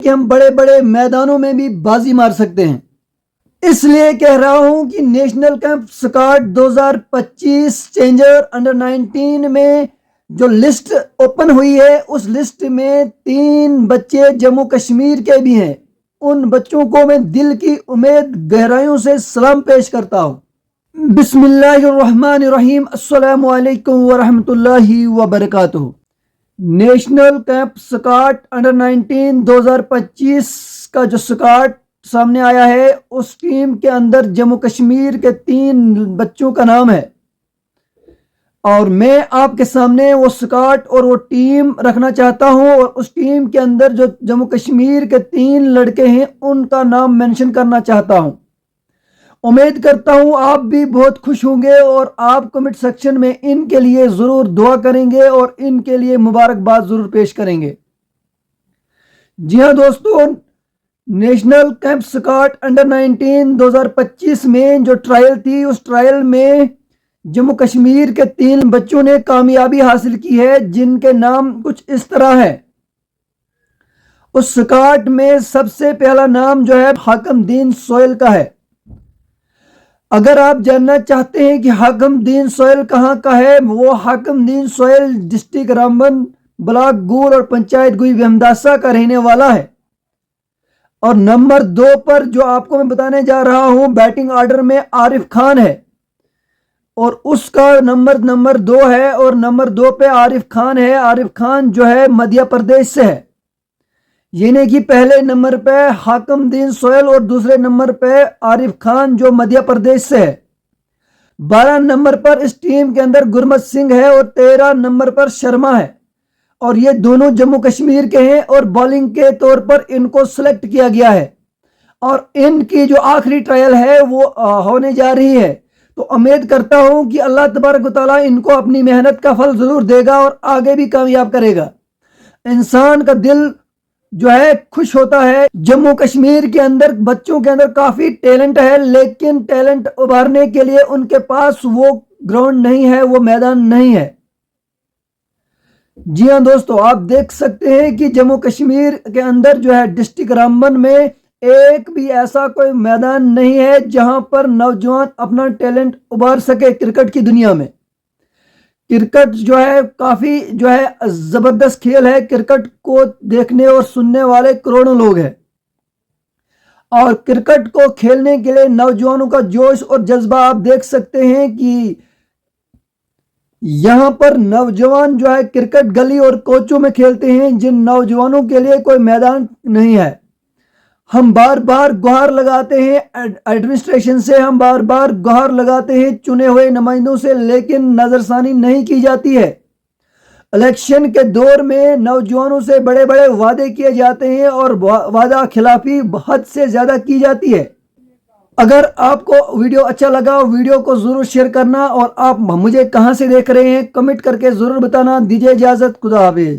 کہ ہم بڑے بڑے میدانوں میں بھی بازی مار سکتے ہیں۔ اس لیے کہہ رہا ہوں کہ national camp squad 2025 changer under 19 میں جو لسٹ اوپن ہوئی ہے، اس لسٹ میں 3 بچے جموں کشمیر کے بھی ہیں۔ ان بچوں کو میں دل کی امید گہرائیوں سے سلام پیش کرتا ہوں۔ بسم اللہ الرحمن الرحیم۔ السلام علیکم ورحمۃ اللہ وبرکاتہ۔ نیشنل کیمپ سکواڈ انڈر 19 2025 کا جو سکواڈ سامنے آیا ہے، اس ٹیم کے اندر جموں کشمیر کے 3 بچوں کا نام ہے، اور میں آپ کے سامنے وہ سکواڈ اور وہ ٹیم رکھنا چاہتا ہوں، اور اس ٹیم کے اندر جو جموں کشمیر کے 3 لڑکے ہیں ان کا نام مینشن کرنا چاہتا ہوں۔ امید کرتا ہوں آپ بھی بہت خوش ہوں گے، اور آپ کمنٹ سیکشن میں ان کے لیے ضرور دعا کریں گے اور ان کے لیے مبارکباد ضرور پیش کریں گے۔ جی ہاں دوستوں، نیشنل کیمپ سکواڈ انڈر 19 2025 میں جو ٹرائل تھی، اس ٹرائل میں جموں کشمیر کے 3 بچوں نے کامیابی حاصل کی ہے، جن کے نام کچھ اس طرح ہے۔ اس سکواڈ میں سب سے پہلا نام جو ہے حاکم دین سوہیل کا ہے۔ اگر آپ جاننا چاہتے ہیں کہ حاکم دین سوہیل کہاں کا ہے، وہ حاکم دین سوہیل ڈسٹرکٹ رامبن، بلاک گور اور پنچایت گوئی وہمداسا کا رہنے والا ہے۔ اور نمبر 2 پر جو آپ کو میں بتانے جا رہا ہوں، بیٹنگ آرڈر میں عارف خان ہے، اور اس کا نمبر 2 ہے، اور نمبر 2 پہ عارف خان ہے۔ عارف خان جو ہے مدھیہ پردیش سے ہے، یعنی کہ پہلے نمبر پہ حاکم دین سوہیل اور دوسرے نمبر پہ عارف خان جو مدھیہ پردیش سے ہے۔ 12 نمبر پر اس ٹیم کے اندر گرمت سنگھ ہے، اور 13 نمبر پر شرما ہے، اور یہ دونوں جموں کشمیر کے ہیں، اور بالنگ کے طور پر ان کو سلیکٹ کیا گیا ہے، اور ان کی جو آخری ٹرائل ہے وہ ہونے جا رہی ہے۔ تو امید کرتا ہوں کہ اللہ تبارک و تعالیٰ ان کو اپنی محنت کا پھل ضرور دے گا اور آگے بھی کامیاب کرے گا۔ انسان کا دل جو ہے خوش ہوتا ہے۔ جموں کشمیر کے اندر بچوں کے اندر کافی ٹیلنٹ ہے، لیکن ٹیلنٹ ابھارنے کے لیے ان کے پاس وہ گراؤنڈ نہیں ہے، وہ میدان نہیں ہے۔ جی ہاں دوستو، آپ دیکھ سکتے ہیں کہ جموں کشمیر کے اندر جو ہے ڈسٹرکٹ رامبن میں ایک بھی ایسا کوئی میدان نہیں ہے جہاں پر نوجوان اپنا ٹیلنٹ ابھار سکے۔ کرکٹ کی دنیا میں کرکٹ جو ہے کافی جو ہے زبردست کھیل ہے۔ کرکٹ کو دیکھنے اور سننے والے کروڑوں لوگ ہیں، اور کرکٹ کو کھیلنے کے لیے نوجوانوں کا جوش اور جذبہ آپ دیکھ سکتے ہیں کہ یہاں پر نوجوان جو ہے کرکٹ گلی اور کوچوں میں کھیلتے ہیں، جن نوجوانوں کے لیے کوئی میدان نہیں ہے۔ ہم بار بار گہار لگاتے ہیں ایڈمنسٹریشن سے، ہم بار بار گہار لگاتے ہیں چنے ہوئے نمائندوں سے، لیکن نظر ثانی نہیں کی جاتی ہے۔ الیکشن کے دور میں نوجوانوں سے بڑے بڑے وعدے کیے جاتے ہیں، اور وعدہ خلافی حد سے زیادہ کی جاتی ہے۔ اگر آپ کو ویڈیو اچھا لگا، ویڈیو کو ضرور شیئر کرنا، اور آپ مجھے کہاں سے دیکھ رہے ہیں کمنٹ کر کے ضرور بتانا۔ دیجیے اجازت، خدا حافظ۔